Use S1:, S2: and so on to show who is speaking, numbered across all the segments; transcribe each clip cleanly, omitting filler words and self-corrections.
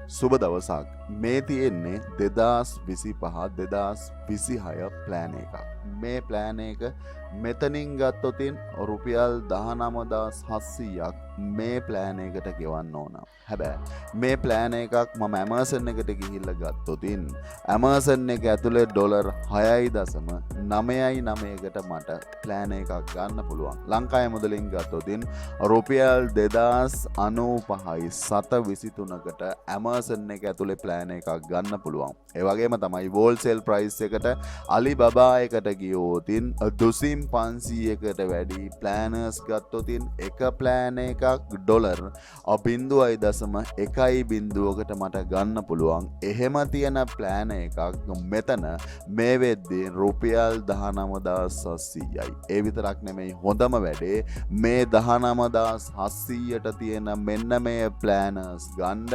S1: සුබ දවසක්. මේ තියෙන්නේ 2025 2026 ප්ලෑන් එකක්. මේ ප්ලෑන් එක මෙතනින් ගත්තොතින් රුපියල් 19700ක් මේ ප්ලෑන් එකට ගෙවන්න ඕන. හැබැයි මේ ප්ලෑන් එකක් මම Amazon එකට ගිහිල්ලා ගත්තොතින් Amazon එක ඇතුලේ $6.99කට මට ප්ලෑන් එකක් ගන්න පුළුවන්. ලංකාවේ මුදලින් ගත්තොතින් රුපියල් 2095යි 723කට Amazon එක ඇතුලේ ප්ලෑන් එකක් ගන්න පුළුවන්. ඒ වගේම තමයි wholesale price එකට Alibaba එකට ගියොතින් 2500කට වැඩි ප්ලෑනර්ස් ගත්තොතින් එක ප්ලෑන් එකක් $0.1.1කට මට ගන්න පුළුවන්. එහෙම තියෙන ප්ලෑන් එකක් මෙතන මේ වෙද්දී රුපියල් 19700යි. ඒ විතරක් නෙමෙයි හොඳම වැඩේ මේ 19700ට තියෙන මෙන්න මේ ප්ලෑනර්ස් ගන්න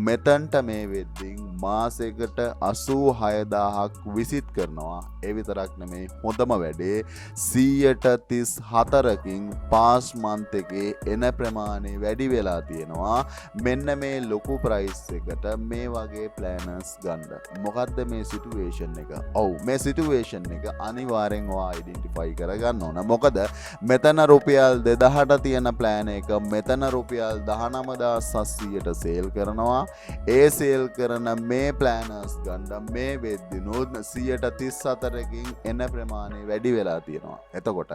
S1: මෙතනට මේ වෙද්දී මාසෙකට 86000ක් විසිට් කරනවා. ඒ විතරක් නෙමෙයි හොඳම වැඩේ 134කින් පාස් මන්ත් එකේ එන ප්‍රමාණය වැඩි වෙලා තියෙනවා. මෙන්න මේ ලොකු ප්‍රයිස් එකට මේ වගේ ප්ලෑනර්ස් ගන්න. මොකද්ද මේ සිටුේෂන් එක? ඔව් මේ සිටුේෂන් එක අනිවාර්යෙන් ඔයා අයිඩෙන්ටිෆයි කරගන්න ඕන. මොකද මෙතන රුපියල් 2000ට තියෙන ප්ලෑන් එක මෙතන රුපියල් 19700ට සේල් කරනවා. ඒ සේල් කරන මේ ප්ලෑනර්ස් ගන්න මේ වෙද්දිනොත් 134කින් එන ප්‍රමාණය වැඩි වෙලා තියෙනවා. එතකොට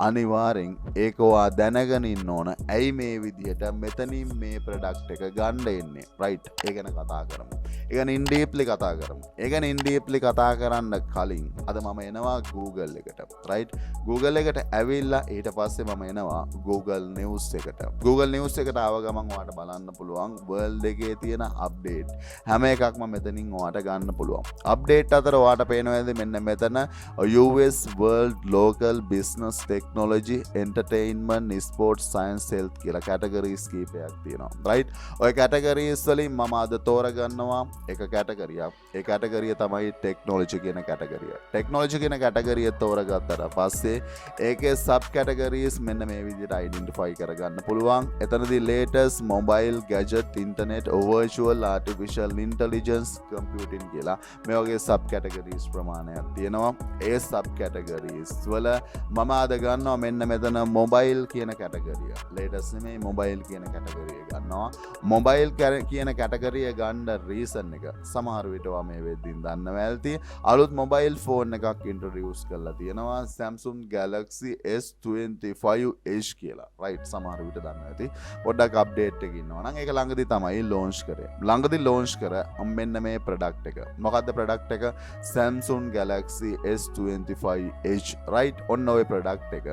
S1: අනිවාර්යෙන් ඒක ඔයා දැනගෙන ඉන්න ඕන. ඇයි මේ විදිහට මෙතනින් මේ ප්‍රොඩක්ට් එක ගන්න එන්නේ? රයිට්. ඒ ගැන කතා කරමු. ඒ ගැන ඉන් ඩීප්ලි කතා කරමු. ඒ ගැන ඉන් ඩීප්ලි කතා කරන්න කලින් අද මම එනවා Google එකට. රයිට්. Google එකට ඇවිල්ලා ඊට පස්සේ මම එනවා Google News එකට. Google News එකට ආව ගමන් ඔයාලට බලන්න පුළුවන් world එකේ තියෙන අප්ඩේට් හැම එකක්ම මෙතනින් ඔයාලට ගන්න පුළුවන්. අප්ඩේට් අතර ඔයාලට පේනවාද මෙන්න මෙතන US World Local Business Technology Entertainment Sports Science Health කියලා කැටගරිස් කීපයක් තියෙනවා. රයිට්. ඔය කැටගරිස් වලින් මම අද තෝරගන්නවා එක කැටගරියක්. ඒ කැටගරිය තමයි ටෙක්නොලොජි කියන කැටගරිය. ටෙක්නොලොජි කියන කැටගරිය තෝරගත්තට පස්සේ ඒකේ සබ් කැටගරිස් මෙන්න මේ විදිහට අයිඩෙන්ටිෆයි කරගන්න පුළුවන්. එතනදී latest mobile gadget internet virtual artificial intelligence computing කියලා මේ වගේ සබ් කැටගරිස් ප්‍රමාණයක් තියෙනවා. ඒ සබ් කැටගරිස් වල මම අද ගන්නවා මෙන්න මෙතන මොබයිල් කියන කැටගරිය. latest නෙමෙයි මොබයිල් කියන කැටගරිය ගන්නවා. මොබයිල් කියන කැටගරිය ගන්න රීසන් එක සමහර විට ඔයා මේ වෙද්දින් දන්නවා ඇල්ති අලුත් මොබයිල් ෆෝන් එකක් ඉන්ට්‍රොඩියුස් කරලා තියෙනවා Samsung Galaxy S25 Edge කියලා. රයිට්. සමහර විට දන්නවා ඇති. පොඩ්ඩක් අප්ඩේට් එකක ඉන්නවා නම් ඒක ළඟදී තමයි ලොන්ච් කරේ. ළඟදී ලොන්ච් කර මෙන්න මේ ප්‍රොඩක්ට් එක. මොකද්ද ප්‍රොඩක්ට් එක? Samsung Galaxy S25 Edge. Right. ඔන්න ඔය ප්‍රොඩක්ට් එක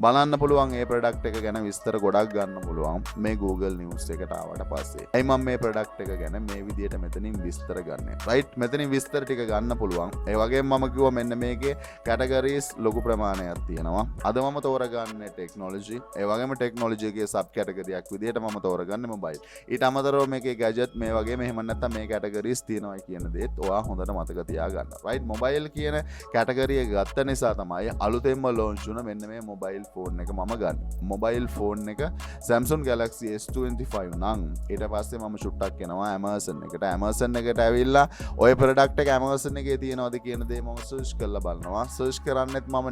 S1: බලන්න පුළුවන්. ඒ ප්‍රොඩක්ට් එක ගැන විස්තර ගොඩක් ගන්න පුළුවන් මේ Google News එකට ආවට පස්සේ. ඇයි මම මේ ප්‍රොඩක්ට් එක ගැන මේ විදිහට මෙතනින් විස්තර ගන්නෙ? රයිට්. මෙතනින් විස්තර ටික ගන්න පුළුවන්. ඒ වගේම මම කිව්වා මෙන්න මේකේ කැටගරිස් ලොකු ප්‍රමාණයක් තියෙනවා. අද මම තෝරගන්නේ ටෙක්නොලොජි. ඒ වගේම ටෙක්නොලොජි එකේ සබ් කැටගරියක් විදිහට මම තෝරගන්නේ මොබයිල්. ඊට අමතරව මේකේ ගැජට් මේ වගේම එහෙම නැත්නම් මේ කැටගරිස් තියෙනවා කියන දේත් ඔයා හොඳට මතක තියාගන්න. රයිට්. මොබයිල් කියන කැටගරිය ගත්ත නිසා තමයි අලුතෙන්ම ලොන්ච් වුණ මෙන්න මේ මොබයිල් ෆෝන් එක මම ගන්න. මොබයිල් ෆෝන් එක Samsung Galaxy S25 නම් ඊට පස්සේ මම චුට්ටක් යනවා Amazon එකට. Amazon එකට ඇවිල්ලා ඔය ප්‍රොඩක්ට් එක Amazon එකේ තියෙනවද කියන දේ මම සර්ච් කරලා බලනවා. සර්ච් කරන්නෙත් මම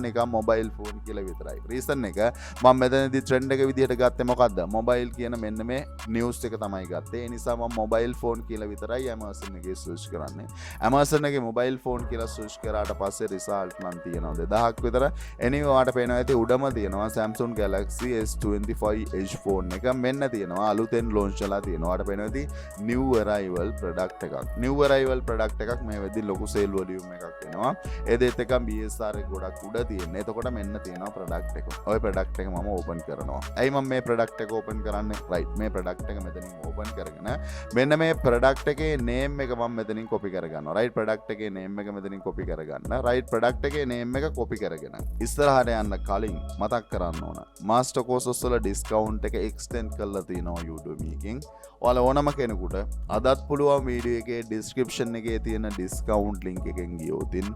S1: නිකම් මොබයිල් ෆෝන් කියලා විතරයි. රීසන් එක මම මෙතනදී ට්‍රෙන්ඩ් එක විදිහට ගත්තේ මොකද්ද? මොබයිල් කියන මෙන්න මේ නිවුස් එක තමයි ගත්තේ. ඒ නිසා මම මොබයිල් ෆෝන් කියලා විතරයි Amazon එකේ සර්ච් කරන්නේ. Amazon එකේ මොබයිල් ෆෝන් කියලා සර්ච් කරාට පස්සේ රිසල්ට් නම් තියෙනවා 2000ක් විතර. එනිව ඔයාලට පේනවා ඇති උඩම තියෙනවා Samsung Galaxy S25 Edge phone එක මෙන්න තියෙනවා අලුතෙන් ලොන්ච් වෙලා තියෙනවා. ඔයාලට පේනවා ඇති new arrival product එකක්. new arrival product එකක් මේ වෙද්දි ලොකු sale volume එකක් එනවා. ඒ දෙත් එක BSR එක ගොඩක් උඩ තියෙන්නේ. එතකොට මෙන්න තියෙනවා product එක. ওই product එක මම open කරනවා. ඇයි මම මේ product එක open කරන්නේ? right. මේ product එක මෙතනින් open කරගෙන මෙන්න මේ product එකේ name එක මම මෙතනින් copy කරගන්නවා. right. product එකේ name එක මෙතනින් copy කරගන්න. right. product එකේ name එක copy කරගෙන ඉස්සරහට යන්න කලින් මතක් කරන්න ඕන. master courses වල discount එක extend කරලා තියෙනවා Udemy එකෙන්. ඔයාලා ඕනම කෙනෙකුට අදත් පුළුවන් වීඩියෝ එකේ ඩිස්ක්‍රිප්ෂන් එකේ තියෙන ඩිස්කවුන්ට් ලින්ක් එකෙන් ගියොතින්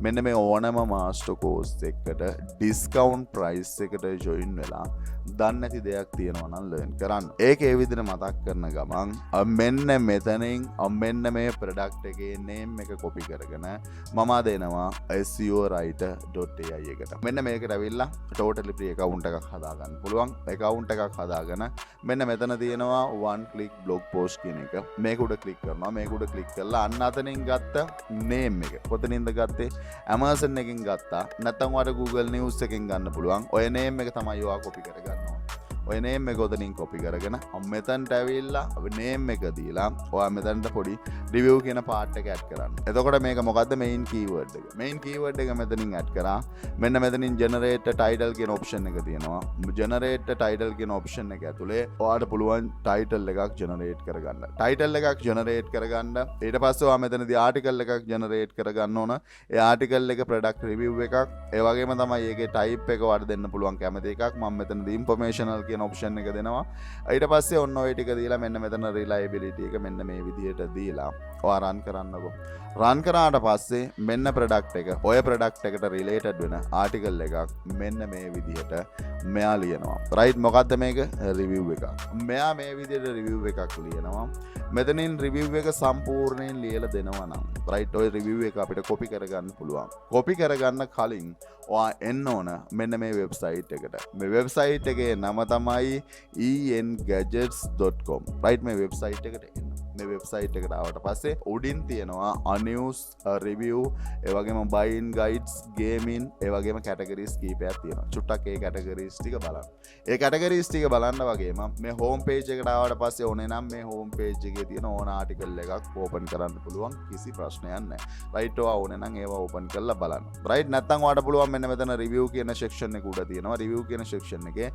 S1: මෙන්න මේ ඕනම මාස්ටර් කෝස් එකකට ඩිස්කවුන්ට් ප්‍රයිස් එකට ජොයින් වෙලා දන්නේ නැති දෙයක් තියෙනවා නම් ලර්න් කරන්න. ඒක ඒ විදිහට මතක් කරන ගමන් මෙන්න මෙතනින් මෙන්න මේ ප්‍රොඩක්ට් එකේ නේම් එක කොපි කරගෙන මම දෙනවා SEOwriter.ai එකට. මෙන්න මේකට ඇවිල්ලා totally free account එකක් හදාගන්න පුළුවන්. account එකක් හදාගෙන මෙන්න මෙතන තියෙනවා one click blog post කියන එක. මේක උඩ ක්ලික් කරනවා. මේක උඩ ක්ලික් කරලා අන්න අතනින් ගත්ත නේම් එක. කොතනින්ද ගත්තේ? Amazon එකකින් ගත්තා. නැත්නම් ඔයාලට Google News එකකින් ගන්න පුළුවන්. ඔය නේම් එක තමයි ඔයා කොපි කරගන්නවා. ඔය නේම් එක ඔතනින් කොපි කරගෙන මෙතනට ඇවිල්ලා නේම් එක දීලා ඔයා මෙතනට පොඩි රිවිව් කියන පාර්ට් එක ඇඩ් කරන්න. එතකොට මේක මොකද්ද මේන් කීවර්ඩ් එක. මේන් කීවර්ඩ් එක මෙතනින් ඇඩ් කරා. මෙන්න මෙතනින් generate title කියන option එක තියෙනවා. generate title කියන option එක ඇතුලේ ඔයාලට පුළුවන් title එකක් generate කරගන්න. title එකක් generate කරගන්න. ඊට පස්සේ ඔයා මෙතනදී article එකක් generate කරගන්න ඕන. ඒ article එක product review එකක්. ඒ වගේම තමයි ඒකේ type එක ඔයාලට දෙන්න පුළුවන් කැමති එකක්. මම මෙතනදී informational ඔප්ෂන් එක දෙනවා. ඊට පස්සේ ඔන්න ඔය ටික දීලා මෙන්න මෙතන රිලයබිලිටි එක මෙන්න මේ විදිහට දීලා ඔයා රන් කරන්නකෝ. රන් කරාට පස්සේ මෙන්න ප්‍රොඩක්ට් එක ඔය ප්‍රොඩක්ට් එකට රිලේටඩ් වෙන ආටිකල් එකක් මෙන්න මේ විදිහට මෙයා ලියනවා. රයිට් මොකද්ද මේක? රිවිව් එකක්. මෙයා මේ විදිහට රිවිව් එකක් ලියනවා. මෙතනින් රිවිව් එක සම්පූර්ණයෙන් ලියලා දෙනවා නම් රයිට් ඔය රිවිව් එක අපිට කොපි කරගන්න පුළුවන්. කොපි කරගන්න කලින් ඔයා එන්න ඕන මෙන්න මේ වෙබ්සයිට් එකට. මේ වෙබ්සයිට් එකේ නම තමයි engadgets.com. රයිට් මේ වෙබ්සයිට් එකට එන්න. මේ වෙබ්සයිට් එකට ආවට පස්සේ උඩින් තියෙනවා news review ඒ වගේම buying guides gaming ඒ වගේම categories කීපයක් තියෙනවා. චුට්ටක් ඒ categories ටික බලන්න. ඒ categories ටික බලන්න වගේම මේ home page එකට ආවට පස්සේ ඕනේ නම් මේ home page එකේ තියෙන ඕන article එකක් open කරන්න පුළුවන්. කිසි ප්‍රශ්නයක් නැහැ. right ඔයා ඕනේ නම් ඒවා open කරලා බලන්න. right නැත්නම් ඔයාලට පුළුවන් මෙන්න මෙතන review කියන section එක උඩ තියෙනවා. review කියන section එකේ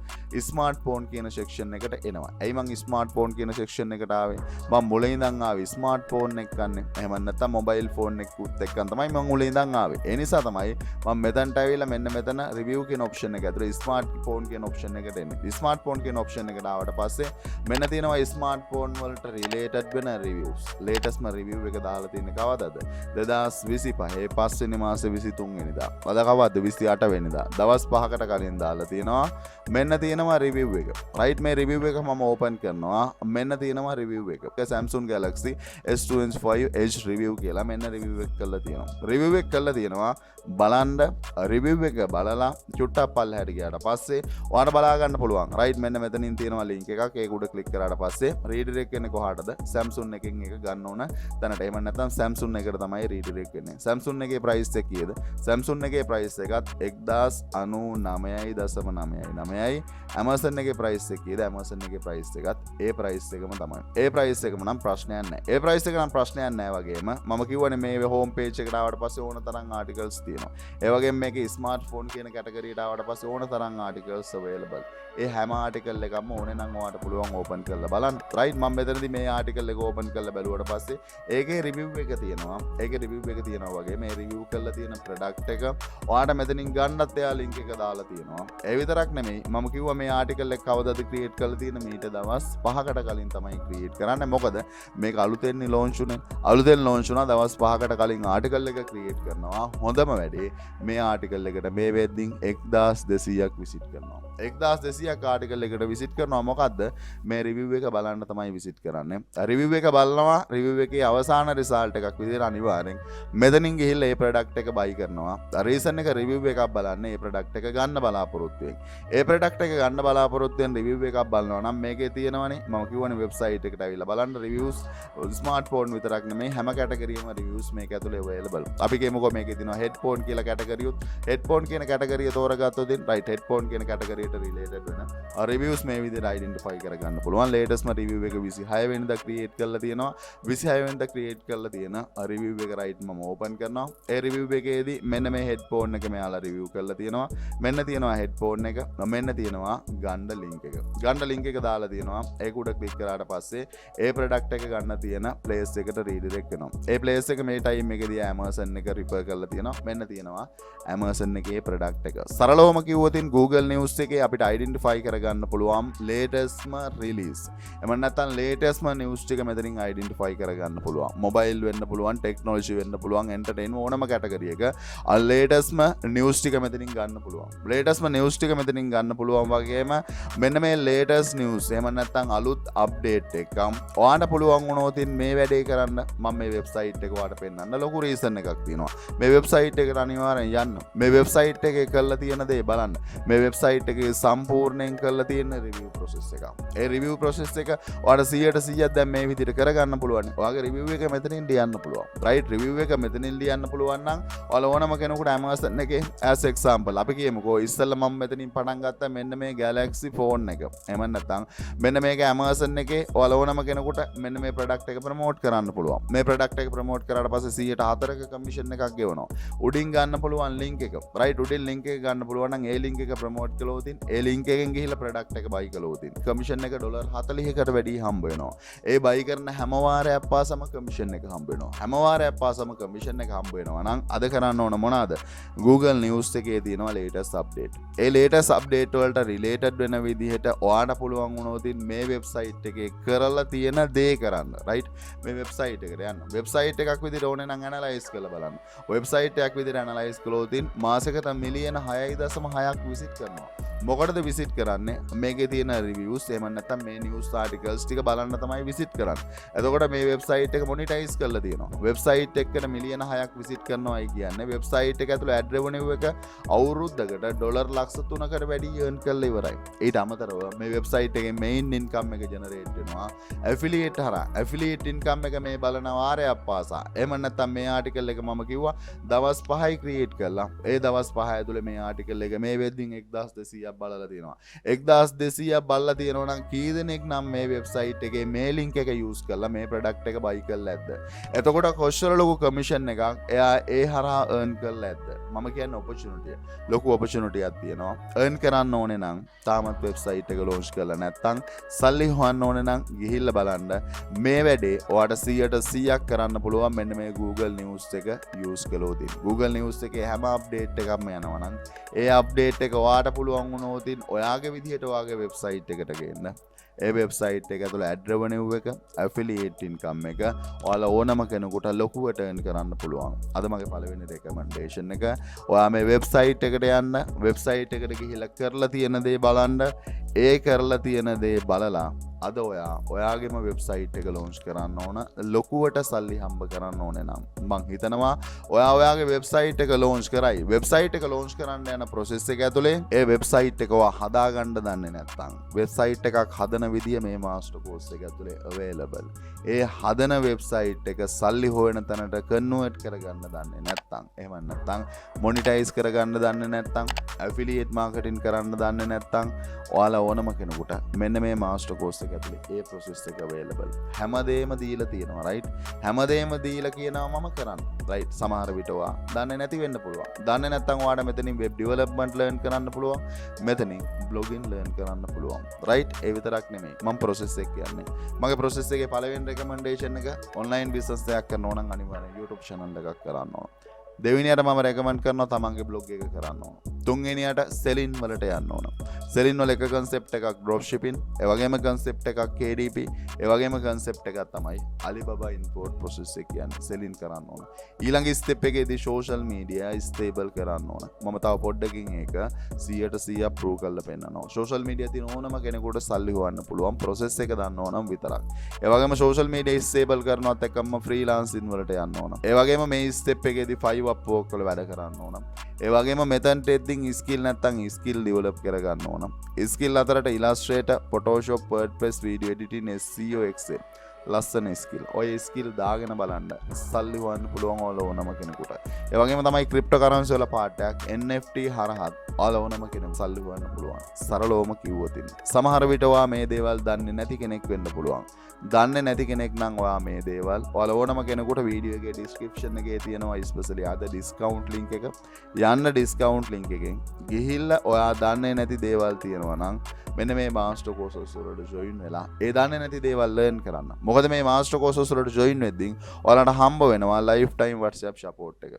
S1: smartphone කියන section එකට එනවා. ඇයි මං smartphone කියන section එකට ආවේ? මම මුලින් ඉඳන් ආවේ smartphone එක ගන්න. එහෙම නැත්නම් mobile phone එකකුත් එක්කන් තමයි මම මුලින් ඉඳන් ආවේ. ඒ නිසා තමයි මම මෙතනට ඇවිල්ලා මෙන්න මෙතන review කියන option එක ඇතුලේ smartphone කියන option එකට එන්නේ. smartphone කියන option එකට ආවට පස්සේ මෙන්න තියෙනවා smartphone වලට related වෙන reviews. latest review එක දාලා තියෙන්නේ කවදද? 2025 5 වෙනි මාසේ 23 වෙනිදා. අද කවද්ද? 28 වෙනිදා. දවස් 5කට කලින් දාලා තියෙනවා. මෙන්න තියෙනවා review එක. right මේ review එක මම open කරනවා. මෙන්න තියෙනවා review එක. Samsung Galaxy S25 Edge review කියලා මෙන්න review එක කරලා තියෙනවා. review එක කරලා තියෙනවා. බලන්න review එක බලලා චුට්ටක් පල්ලෙහාට ගියාට පස්සේ ඔයාලට බලා ගන්න පුළුවන්. right මෙන්න මෙතනින් තියෙනවා link එකක්. ඒක උඩ click කරාට පස්සේ redirect වෙන්නේ කොහාටද? Samsung එකෙන් එක ගන්න ඕන තැනට. එහෙම නැත්නම් Samsung එකට තමයි redirect වෙන්නේ. Samsung එකේ price එක කීයද? Samsung එකේ price එකත් 1099.99යි. Amazon එකේ price එක කීයද? Amazon එකේ price එකත් ඒ price එකම තමයි. ඒ price එකම නම් ප්‍රශ්නයක් නැහැ. ඒ price එක නම් ප්‍රශ්නයක් නැහැ වගේම මම කියවනේ මේ home page එකට ආවට පස්සේ ඕන තරම් articles තියෙනවා. ඒ වගේම මේකේ smartphone කියන category එකට ආවට පස්සේ ඕන තරම් articles available. ඒ හැම article එකක්ම ඕනේ නම් ඔයාලට පුළුවන් open කරලා බලන්න. right මම මෙතනදී මේ article එක open කරලා බැලුවට පස්සේ ඒකේ review එක තියෙනවා. ඒකේ review එක තියෙනවා වගේ මේ review කරලා තියෙන product එක ඔයාලට මෙතනින් ගන්නත් එයා link එක දාලා තියෙනවා. ඒ විතරක් නෙමෙයි මම කිව්වා මේ article එක කවදාද create කරලා තියෙන මීට දවස් 5කට කලින් තමයි create කරන්නේ. මොකද මේක අලුතෙන් launch උනේ. අලුතෙන් launch වුණා දවස් 5කට කලින් article එක create කරනවා. හොඳම වැඩේ මේ article එකට මේ වෙද්දින් 1200ක් visit කරනවා. 1200ක් article එකට visit කරනවා. මොකද්ද? මේ review එක බලන්න තමයි visit කරන්නේ. review එක බලනවා. review එකේ අවසාන result එකක් විදිහට අනිවාර්යෙන් මෙතනින් ගිහිල්ලා මේ product එක buy කරනවා. reason එක review එකක් බලන්න මේ product එක ගන්න බලාපොරොත්තු වෙන්නේ. ඒ product එක ගන්න බලාපොරොත්තු වෙන review එකක් බලනවා නම් මේකේ තියෙනවනේ මම කියවනේ website එකට ඇවිල්ලා බලන්න reviews smartphone විතරක් නෙමෙයි හැම category එකම reviews මේක ඇතුලේ available. අපි කියමුකෝ මේකේ තියෙනවා headphone කියලා category උත් headphone කියන category එක තෝරගත්තොත් right headphone කියන category එකට related වෙන reviews මේ විදිහට identify කරගන්න පුළුවන්. latest review එක 26 වෙනිදා create කරලා තියෙනවා. 26 වෙනිදා create කරලා තියෙන review එක right මම open කරනවා. ඒ review එකේදී මෙන්න මේ headphone එක මෙයාලා review කරලා තියෙනවා. මෙන්න තියෙනවා headphone එක. මෙන්න තියෙනවා ගන්න link එක. ගන්න link එක දාලා තියෙනවා. ඒක උඩ click කරාට පස්සේ ඒ product ප්‍රොඩක්ට් එක ගන්න තියෙන ප්ලේස් එකට රීඩිරෙක්ට් වෙනවා. ඒ ප්ලේස් එක මේ ටයිම් එකේදී Amazon එක රිෆර් කරලා තියෙනවා. මෙන්න තියෙනවා Amazon එකේ ප්‍රොඩක්ට් එක. සරලවම කිව්වොත් Google News එකේ අපිට identify කරගන්න පුළුවන් latestම release. එමන් නැත්නම් latestම news ටික මෙතනින් identify කරගන්න පුළුවන්. mobile වෙන්න පුළුවන්, technology වෙන්න පුළුවන්, entertainment ඕනම category එක latestම news ටික මෙතනින් ගන්න පුළුවන්. latestම news ටික මෙතනින් ගන්න පුළුවන් වගේම මෙන්න මේ latest news එහෙම නැත්නම් අලුත් update එකක් ඔයාලට පුළුවන් වුණොත් මේ වැඩේ කරන්න මම මේ website එක ඔයාලට පෙන්නන්න ලොකු reason එකක් තියෙනවා. මේ website එකට අනිවාර්යෙන් යන්න. මේ website එකේ කරලා තියෙන දේ බලන්න. මේ website එකේ සම්පූර්ණයෙන් කරලා තියෙන review process එක. ඒ review process එක ඔයාලට 100% දැන් මේ විදිහට කරගන්න පුළුවන්. ඔයාගේ review එක මෙතනින් ලියන්න පුළුවන්. right review එක මෙතනින් ලියන්න පුළුවන් නම් ඔයාලා ඕනම කෙනෙකුට Amazon එකේ as example අපි කියමුකෝ ඉස්සෙල්ලා මම මෙතනින් පටන් ගත්තා මෙන්න මේ Galaxy phone එක. එහෙම නැත්නම් මෙන්න මේක Amazon එකේ ඔයාලා ඕනම කෙනෙකුට මෙන්න මේ product එක promote කරන්න පුළුවන්. මේ product එක promote කරාට පස්සේ 104ක commission එකක් ගෙවනවා. උඩින් ගන්න පුළුවන් link එක. right උඩින් link එක ගන්න පුළුවන් නම් ඒ link එක promote කළොත් ඒ link එකෙන් ගිහිල්ලා product එක buy කළොත් commission එක $40කට වැඩි හම්බ වෙනවා. ඒ buy කරන හැම වාරයක් පාසම commission එක හම්බ වෙනවා. හැම වාරයක් පාසම commission එක හම්බ වෙනවා නම් අද කරන්න ඕන මොනවාද? Google News එකේ තියෙනවා latest update. ඒ latest update වලට related වෙන විදිහට ඔයාලට පුළුවන් වුණොත් මේ website එකේ කරලා තියෙන දේ කරන්න. right මේ website එකට යන්න. website එකක් විදිහට ඕනේ නම් analyze කරලා බලන්න. website එකක් විදිහට analyze කළොත් මාසෙකට මිලියන 6.6ක් visit කරනවා. මොකටද visit කරන්නේ? මේකේ තියෙන reviews එහෙම නැත්නම් මේ news articles ටික බලන්න තමයි visit කරන්නේ. එතකොට මේ website එක monetize කරලා තියෙනවා. website එකකට මිලියන 6ක් visit කරනවායි කියන්නේ website එක ඇතුළේ ad revenue එක අවුරුද්දකට $300,000කට වැඩි earn කරලා ඉවරයි. ඊට අමතරව මේ website එකේ main income එක generate වෙනවා. affiliate හරහා affiliate income එක මේ බලන වාරයක් පාසා. එහෙම නැත්නම් මේ article එක මම කිව්වා දවස් 5යි create කරලා. ඒ දවස් 5 ඇතුළේ මේ article එක මේ වෙද්දින් 1200ක් බලලා තියෙනවා. 1200ක් බලලා තියෙනවා නම් කී දෙනෙක් නම් මේ website එකේ මේ link එක use කරලා මේ product එක buy කරලා ඇද්ද? එතකොට කොච්චර ලොකු commission එකක් එයා ඒ හරහා earn කරලා ඇද්ද? මම කියන්නේ opportunity. ලොකු opportunity එකක් තියෙනවා. earn කරන්න ඕනේ නම් තාමත් website එක launch කරලා නැත්නම් සල්ලි හොයන්න ඕනේ නම් ගිහිල්ලා බලන්න. මේ වැඩේ ඔයාලට 100%ක් කරන්න පුළුවන් මෙන්න මේ Google News එක use කළොත්. Google News එකේ හැම update එකක්ම යනවා නම් ඒ update එක ඔයාලට පුළුවන් වුණොත් ඔයාගේ විදිහට ඔයාගේ website එකට ගේන්න. ඒ website එක ඇතුළේ ad revenue එක, affiliate income එක ඔයාලා ඕනම කෙනෙකුට ලොකුවට earn කරන්න පුළුවන්. අද මගේ පළවෙනි recommendation එක. ඔයා මේ website එකට යන්න, website එකට ගිහිල්ලා කරලා තියෙන දේ බලන්න. ඒ කරලා තියෙන දේ බලලා අද ඔයාගේම වෙබ්සයිට් එක ලොන්ච් කරන්න ඕන. ලොකුවට සල්ලි හම්බ කරන්න ඕනේ නම් මං හිතනවා ඔයාගේ වෙබ්සයිට් එක ලොන්ච් කරයි. වෙබ්සයිට් එක ලොන්ච් කරන්න යන ප්‍රොසෙස් එක ඇතුලේ ඒ වෙබ්සයිට් එක ඔයා හදාගන්න දන්නේ නැත්නම් වෙබ්සයිට් එකක් හදන විදිය මේ මාස්ටර් කෝස් එක ඇතුලේ available. ඒ හදන වෙබ්සයිට් එක සල්ලි හොයන තැනට කන්වර්ට් කරගන්න දන්නේ නැත්නම් එහෙම නැත්නම් මොනිටයිස් කරගන්න දන්නේ නැත්නම් ඇෆිලියේට් මාකටිං කරන්න දන්නේ නැත්නම් ඔයාලා ඕනම කෙනෙකුට මෙන්න මේ මාස්ටර් කෝස් එක ඇතුලේ ඒ process එක available. හැමදේම දීලා තියෙනවා right. හැමදේම දීලා කියනවා මම කරන්න right. සමහර විට ඔයා දන්නේ නැති වෙන්න පුළුවන්. දන්නේ නැත්නම් ඔයාට මෙතනින් web development learn කරන්න පුළුවන්. මෙතනින් blogging learn කරන්න පුළුවන් right. ඒ විතරක් නෙමෙයි මම process එක කියන්නේ. මගේ process එකේ පළවෙනි recommendation එක online business එකක් කරනවා නම් අනිවාර්යෙන් YouTube channel එකක් කරන්න ඕන. දෙවෙනියට මම recommend කරනවා තමන්ගේ blog එක කරන්න ඕන. තුන්වෙනියට selling වලට යන්න ඕන. selling වල එක concept එකක් drop shipping, ඒ වගේම concept එකක් KDP, ඒ වගේම concept එකක් තමයි Alibaba import process එක කියන්නේ selling කරන්න ඕන. ඊළඟ step එකේදී social media stable කරන්න ඕන. මම තව පොඩ්ඩකින් ඒක 100% prove කරලා පෙන්නනවා. social media තියෙන ඕනම කෙනෙකුට සල්ලි හොයන්න පුළුවන් process එක දන්න ඕනම් විතරක්. ඒ වගේම social media stable කරනවත් එක්කම freelancing වලට යන්න ඕන. ඒ වගේම මේ step එකේදී 5 Upwork වල වැඩ කරන්න ඕන. ඒ වගේම මෙතනට එද්දින් skill නැත්නම් skill develop කරගන්න ඕන. skill අතරට Illustrator, Photoshop, WordPress, video editing, SEO, Excel ලස්සන skill. ඔය skill දාගෙන බලන්න සල්ලි හොයන්න පුළුවන් ඕනම කෙනෙකුට. ඒ වගේම තමයි cryptocurrency වල part එකක් NFT හරහත් ඕනම කෙනෙකුට සල්ලි හොයන්න පුළුවන්. සරලවම කිව්වොත් සමහර විට ඔයා මේ දේවල් දන්නේ නැති කෙනෙක් වෙන්න පුළුවන්. දන්නේ නැති කෙනෙක් නම් ඔයා මේ දේවල් ඔයාලා ඕනම කෙනෙකුට වීඩියෝ එකේ description එකේ තියෙනවා especially අද discount link එක. යන්න discount link එකෙන් ගිහිල්ලා ඔයා දන්නේ නැති දේවල් තියෙනවා නම් මෙන්න මේ master courses වලට join වෙලා ඒ දන්නේ නැති දේවල් learn කරන්න. මොකද මේ මාස්ටර් කෝසස් වලට ජොයින් වෙද්දී ඔයාලට හම්බ වෙනවා ලයිෆ් ටයිම් WhatsApp සපෝට් එක.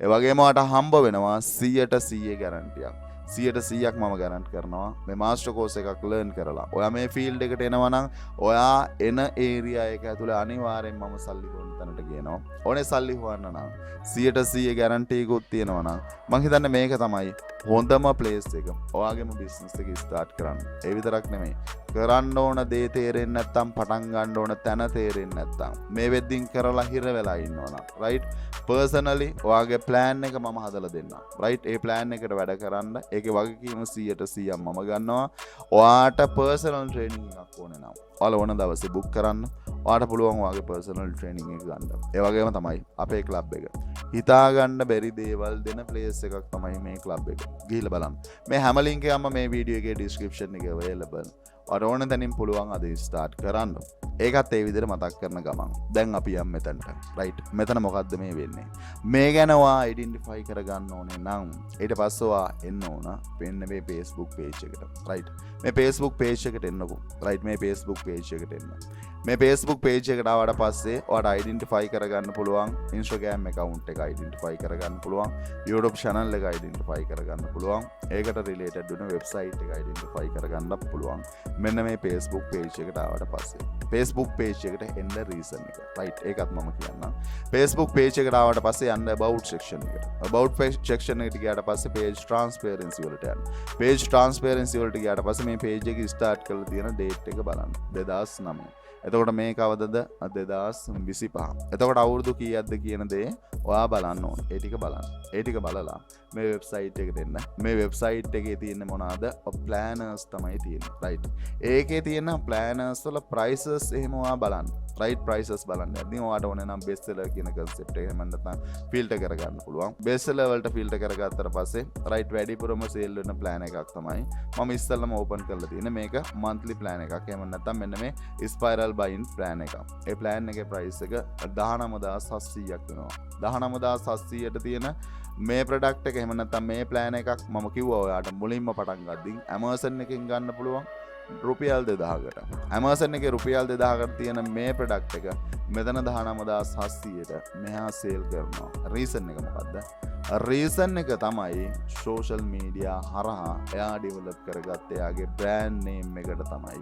S1: ඒ වගේම ඔයාලට හම්බ වෙනවා 100% ගැරන්ටියක්. 100%ක් මම ගැරන්ට් කරනවා මේ මාස්ටර් කෝස් එකක් ලර්න් කරලා. ඔයා මේ ෆීල්ඩ් එකට එනවා නම් ඔයා එන ඒරියා එක ඇතුලේ අනිවාර්යෙන් මම සල්ලි හොයන තැනට ගේනවා. ඕනේ සල්ලි හොයන්න නම් 100% ගැරන්ටි එකකුත් තියෙනවා නම් මං හිතන්නේ මේක තමයි හොඳම ප්ලේස් එක. ඔයාගේම බිස්නස් එක ස්ටාර්ට් කරන්න. ඒ විතරක් නෙමෙයි. කරන්න ඕන දේ තේරෙන්නේ නැත්නම් පටන් ගන්න ඕන තැන තේරෙන්නේ නැත්නම් මේ වෙද්දින් කරලා හිර වෙලා ඉන්නවනම් රයිට් පර්සනලි ඔයාගේ ප්ලෑන් එක මම හදලා දෙන්නම් රයිට් ඒ ප්ලෑන් එකට වැඩ කරන්න ඒකේ වගකීම 100% මම ගන්නවා ඔයාට පර්සනල් ට්‍රේනින් එකක් ඕනේ නම් ඔයාලා ඕන දවසේ බුක් කරන්න ඔයාට පුළුවන් ඔයාගේ පර්සනල් ට්‍රේනින් එක ගන්න ඒ වගේම තමයි අපේ ක්ලබ් එක හිතා ගන්න බැරි දේවල් දෙන ප්ලේස් එකක් තමයි මේ ක්ලබ් එක ගිහිල්ලා බලන්න මේ හැම ලින්ක් එකක්ම මේ වීඩියෝ එකේ ඩිස්ක්‍රිප්ෂන් එකේ අවైలබල් ඕන තැනින් පුළුවන් අද ස්ටාර්ට් කරන්න. ඒකත් ඒ විදිහට මතක් කරන ගමන්. දැන් අපි යම් මෙතනට. රයිට්. මෙතන මොකද්ද මේ වෙන්නේ? මේ ගැන ඔයා අයිඩෙන්ටිෆයි කරගන්න ඕනේ නම් ඊට පස්සේ ඔයා එන්න ඕන වෙන්න මේ Facebook page එකට. රයිට්. මේ Facebook page එකට එන්නකෝ. රයිට් මේ Facebook page එකට එන්න. මේ Facebook page එකට ආවට පස්සේ ඔයාට අයිඩෙන්ටිෆයි කරගන්න පුළුවන් Instagram account එක අයිඩෙන්ටිෆයි කරගන්න පුළුවන් YouTube channel එක අයිඩෙන්ටිෆයි කරගන්න පුළුවන් ඒකට related වෙන website එක අයිඩෙන්ටිෆයි කරගන්න පුළුවන් මෙන්න මේ Facebook page එකට ආවට පස්සේ Facebook page එකට එන්න reason එක right ඒකත් මම කියන්නම් Facebook page එකට ආවට පස්සේ යන්න about section එකට about section එකට ගියාට පස්සේ page transparency වලට යන්න page transparency වලට ගියාට පස්සේ මේ page එක start කරලා තියෙන date එක බලන්න 2009 එතකොට මේ කවදද 2025 එතකොට අවුරුදු කීයක්ද කියන දේ ඔයා බලන්න ඕන ඒ ටික බලන්න ඒ ටික බලලා මේ වෙබ්සයිට් එකට එන්න මේ වෙබ්සයිට් එකේ තියෙන මොනවාද ප්ලෑනර්ස් තමයි තියෙන්නේ රයිට් ඒකේ තියෙන ප්ලෑනර්ස් වල ප්‍රයිසස් එහෙම ඔයා බලන්න රයිට් ප්‍රයිසස් බලන්න ඉතින් ඔයාට ඕනේ නම් බෙස්ට් සෙලර් කියන concept එක එහෙම නැත්නම් ෆිල්ටර් කරගන්න පුළුවන් බෙස්ට් සෙලර් වලට ෆිල්ටර් කරගත්තට පස්සේ රයිට් වැඩිපුරම සේල් වෙන ප්ලෑන් එකක් තමයි මම ඉස්සෙල්ලාම ඕපන් කරලා තියෙන්නේ මේක monthly plan එකක් එහෙම නැත්නම් මෙන්න මේ spiral buying plan එක ඒ plan එකේ price එක 19700ක් වෙනවා 19700ට තියෙන මේ ප්‍රොඩක්ට් එක එහෙම නැත්නම් මේ ප්ලෑන් එකක් මම කිව්වා ඔයාට මුලින්ම පටන් ගද්දී Amazon එකෙන් ගන්න පුළුවන් රුපියල් 2000කට Amazon එකේ රුපියල් 2000කට තියෙන මේ ප්‍රොඩක්ට් එක මෙතන 19700ට මෙහා සේල් කරනවා රීසන් එක මොකද්ද රීසන් එක තමයි සෝෂල් මීඩියා හරහා එයා ඩෙවලොප් කරගත්ත එයාගේ බ්‍රෑන්ඩ් නේම් එකට තමයි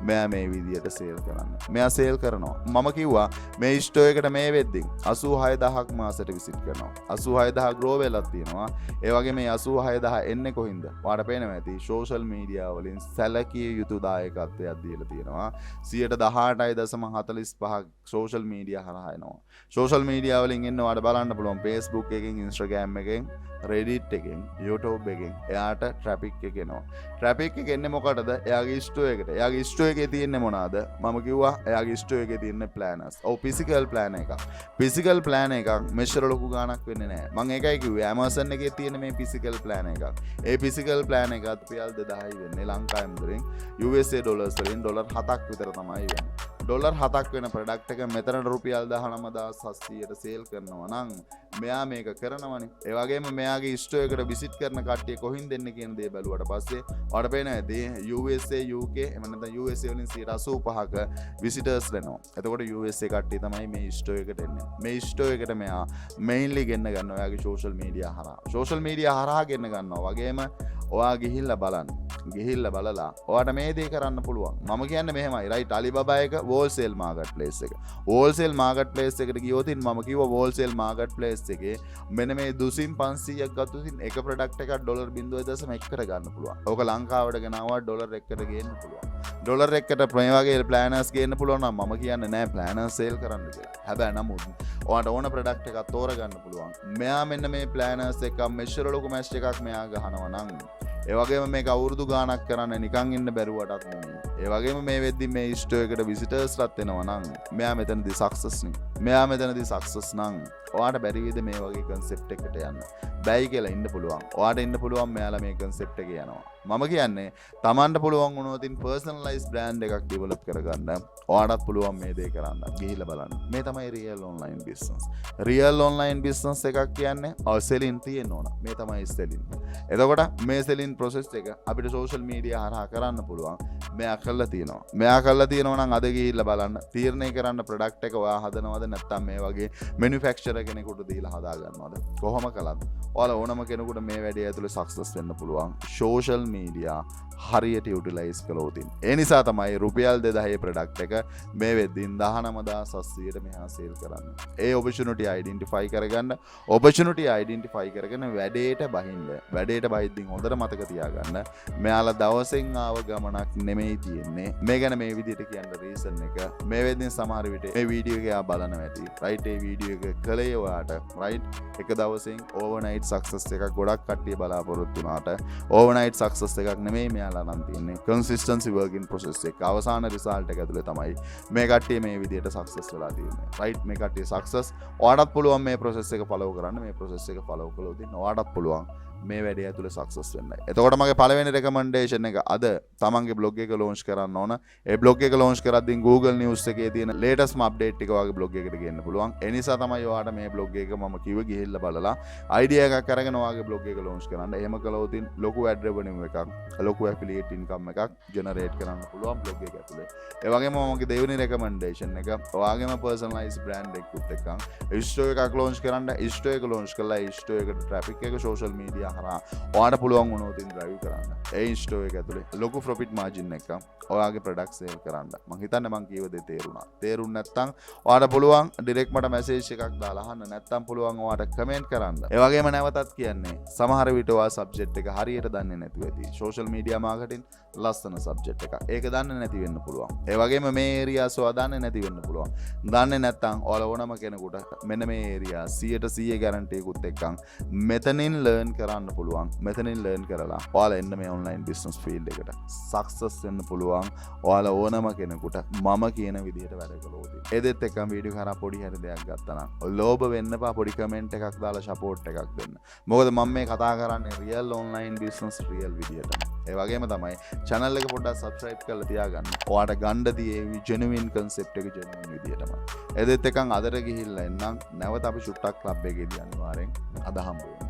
S1: මෙයා මේ විදියට සේල් කරන්නේ මෙයා සේල් කරනවා මම කිව්වා මේ ස්ටෝර් එකට මේ වෙද්දී 86000ක් මාසෙට විසිට් කරනවා 86000 ග්‍රෝ වෙලක් තියෙනවා ඒ වගේ මේ 86000 එන්නේ කොහින්ද ඔයාලට පේනවා ඇති සෝෂල් මීඩියා වලින් සැලකිය යුතු දායකත්වයක් දීලා තියෙනවා 18.45ක් සෝෂල් මීඩියා හරහා එනවා සෝෂල් මීඩියා වලින් එන්න ඔයාලට බලන්න පුළුවන් Facebook එකෙන් Instagram එකෙන් Reddit එකෙන් YouTube එකෙන් එයාට traffic එක එනවා traffic එක එන්නේ මොකටද එයාගේ store එකට එයාගේ store එකේ තියෙන්නේ මොනවාද මම කිව්වා එයාගේ store එකේ තියෙන්නේ planners ඔව් physical plan එකක් මෙච්චර ලොකු ගාණක් වෙන්නේ නැහැ මම ඒකයි කිව්වේ Amazon එකේ තියෙන මේ physical plan එකක් ඒ physical plan එකත් රුපියල් 2000යි වෙන්නේ ලංකාවේ මුදලින් USA ඩොලර්ස් වලින් ඩොලර් 7ක් විතර තමයි වෙන්නේ ඩොලර් 7ක් වෙන ප්‍රොඩක්ට් එක මෙතන රුපියල් 19700ට සේල් කරනවා නම් මෙයා මේක කරනවනේ ඒ වගේම මෙයාගේ ස්ටෝර් එකට විසිට් කරන කට්ටිය කොහින්ද එන්නේ කියන දේ බැලුවට පස්සේ ඔයාලට පේනවා ඇති USA UK එහෙම නැත්නම් USA වලින් 85ක විසිටර්ස් වෙනවා එතකොට USA කට්ටිය තමයි මේ ස්ටෝර් එකට එන්නේ මේ ස්ටෝර් එකට මෙයා මේන්ලි ගෙන්න ගන්නවා එයාගේ සෝෂල් මීඩියා හරහා සෝෂල් මීඩියා හරහා ගෙන්න ගන්නවා වගේම ඔයා ගිහිල්ලා බලලා ඔයාට මේ දේ කරන්න පුළුවන් මම කියන්නේ මෙහෙමයි රයිට් Alibaba එක wholesale market place එක wholesale market place එකට ගියොත් මම කිව්වා wholesale market place එකේ මෙන්න මේ 200-500ක් ගත්තොත් එක ප්‍රොඩක්ට් එකක් ඩොලර් 0.1කට ගන්න පුළුවන්. ඕක ලංකාවට ගෙනාවා ඩොලර් 1කට ගේන්න පුළුවන්. ඩොලර් 1කට මේ වගේ ප්ලෑනර්ස් ගේන්න පුළුවන් නම් මම කියන්නේ නෑ ප්ලෑනර්ස් සේල් කරන්න කියලා. හැබැයි නමුත් ඔයාට ඕන ප්‍රොඩක්ට් එකක් තෝරගන්න පුළුවන්. මෙයා මෙන්න මේ ප්ලෑනර්ස් එක මෙච්චර ලොකු මැච් එකක් මෙයා ගහනවා නම් ඒ වගේම මේක අවුරුදු ගාණක් කරන්න නිකන් ඉන්න බැරුවටත් නෙමෙයි. ඒ වගේම මේ වෙද්දි මේ ස්ටෝර් එකට විසිටර්ස්ලාත් එනවා නම් මෙයා මෙතනදී සක්සස් නේ. මෙයා මෙතනදී සක්සස් නම් ඔයාට බැරි වේද මේ වගේ concept එකකට යන්න. බැයි කියලා ඉන්න පුළුවන්. ඔයාට ඉන්න පුළුවන් මෙයාලා මේ concept එක යනවා. මම කියන්නේ Tamanට පුළුවන් වුණොත් ඉන් personalized brand එකක් develop කරගන්න. ඔයාටත් පුළුවන් මේ දේ කරන්න. ගිහිල්ලා බලන්න. මේ තමයි real online business. real online business එකක් කියන්නේ selling තියෙන්න ඕන. මේ තමයි selling. එතකොට මේ selling process එක අපිට social media හරහා කරන්න පුළුවන්. මෙයා කරලා තියෙනවා. මෙයා කරලා තියෙනවා නම් අද ගිහිල්ලා බලන්න. තීරණය කරන්න product එක ඔයා හදනවද නැත්නම් මේ වගේ manufacturer කෙනෙකුට දීලා හදා ගන්නවද? කොහොම කළත් ඔයාලා ඕනම කෙනෙකුට මේ වැඩේ ඇතුලේ success වෙන්න පුළුවන්. social media හරියට යුටිලයිස් කළොත්. ඒ නිසා තමයි රුපියල් 2000 ප්‍රොඩක්ට් එක මේ වෙද්දින් 19700ට මෙහා සේල් කරන්න. ඒ opportunity identify කරගන්න, opportunity identify කරගෙන වැඩේට බහින්න. වැඩේට බහිද්දින් හොඳට මතක තියාගන්න. මෙයාලා දවසෙන් ආව ගමනක් නෙමෙයි තියෙන්නේ. මේ ගැන මේ විදිහට කියන්න reason එක මේ වෙද්දින් සමහර විට මේ වීඩියෝ එක ආ බලන ඇති. right ඒ වීඩියෝ එක කළේ ඔයාට right එක දවසෙන් overnight success එකක් ගොඩක් කට්ටිය බලාපොරොත්තු වුණාට overnight success එකක් නෙමෙයි මෙයාලා නම් තියෙන්නේ consistency working process එක. අවසාන result එක ඇතුලේ තමයි මේ කට්ටිය මේ විදිහට success වෙලා තියෙන්නේ. right මේ කට්ටිය success ඔයාටත් පුළුවන් මේ process එක follow කරන්න. මේ process එක follow කළොත් ඔයාටත් පුළුවන් මේ වැඩේ ඇතුලේ success වෙන්න. එතකොට මගේ පළවෙනි recommendation එක අද තමන්ගේ blog එක launch කරන්න ඕන. ඒ blog එක launch කරද්දී Google News එකේ තියෙන latest update ටික වගේ blog එකට ගේන්න පුළුවන්. ඒ නිසා තමයි ඔයාට මේ blog එක මම කිව්වේ ගිහිල්ලා බලලා idea එකක් අරගෙන ඔයාගේ blog එක launch කරන්න. එහෙම කළොත් ලොකු ad revenue එකක්, ලොකු affiliate income එකක් generate කරන්න පුළුවන් blog එක ඇතුලේ. ඒ වගේම මගේ දෙවෙනි recommendation එක ඔයාගේම personalized brand එකකුත් එක්කන් store එකක් launch කරන්න. store එක launch කළා store එකට traffic එක social media හරහා ඔයාට පුළුවන් වුණොත් drive කරන්න. ඒ store එක ඇතුලේ ලොකු profit margin එකක් ඔයාගේ product sale කරන්න. මං හිතන්නේ මං කියව දේ තේරුණා. තේරුණ නැත්නම් ඔයාට පුළුවන් direct මට message එකක් දාලා අහන්න. නැත්නම් පුළුවන් ඔයාට comment කරන්න. ඒ වගේම නැවතත් කියන්නේ සමහර විට ඔයා subject එක හරියට දන්නේ නැතුව ඇති. social media marketing ලස්සන subject එකක්. ඒක දන්නේ නැති වෙන්න පුළුවන්. ඒ වගේම මේ areas ඔයා දන්නේ නැති වෙන්න පුළුවන්. දන්නේ නැත්නම් ඔයාලා ඕනම කෙනෙකුට මෙන්න මේ area 100% guarantee එකකුත් එක්කන් මෙතනින් learn කරන්න පුළුවන්. මෙතනින් learn කරලා ඔයාලා එන්න මේ online business field එකට success වෙන්න පුළුවන්. ඔයාලා ඕනම කෙනෙකුට මම කියන විදිහට වැඩ කළොත්. එදෙත් එක්කම වීඩියෝ කරා පොඩි හරි දෙයක් ගත්තා නම් ලෝභ වෙන්න එපා. පොඩි comment එකක් දාලා support එකක් දෙන්න. මොකද මම මේ කතා කරන්නේ real online business real විදිහට. ඒ වගේම තමයි channel එක පොඩ්ඩක් subscribe කරලා තියාගන්න. ඔයාට ගන්න දී genuine concept එක genuine විදිහටම. එදෙත් එක්කන් අදට ගිහිල්ලා එන්නම්. නැවත අපි චුට්ටක් club එකේදී අනිවාර්යෙන් අද හම්බ වෙමු.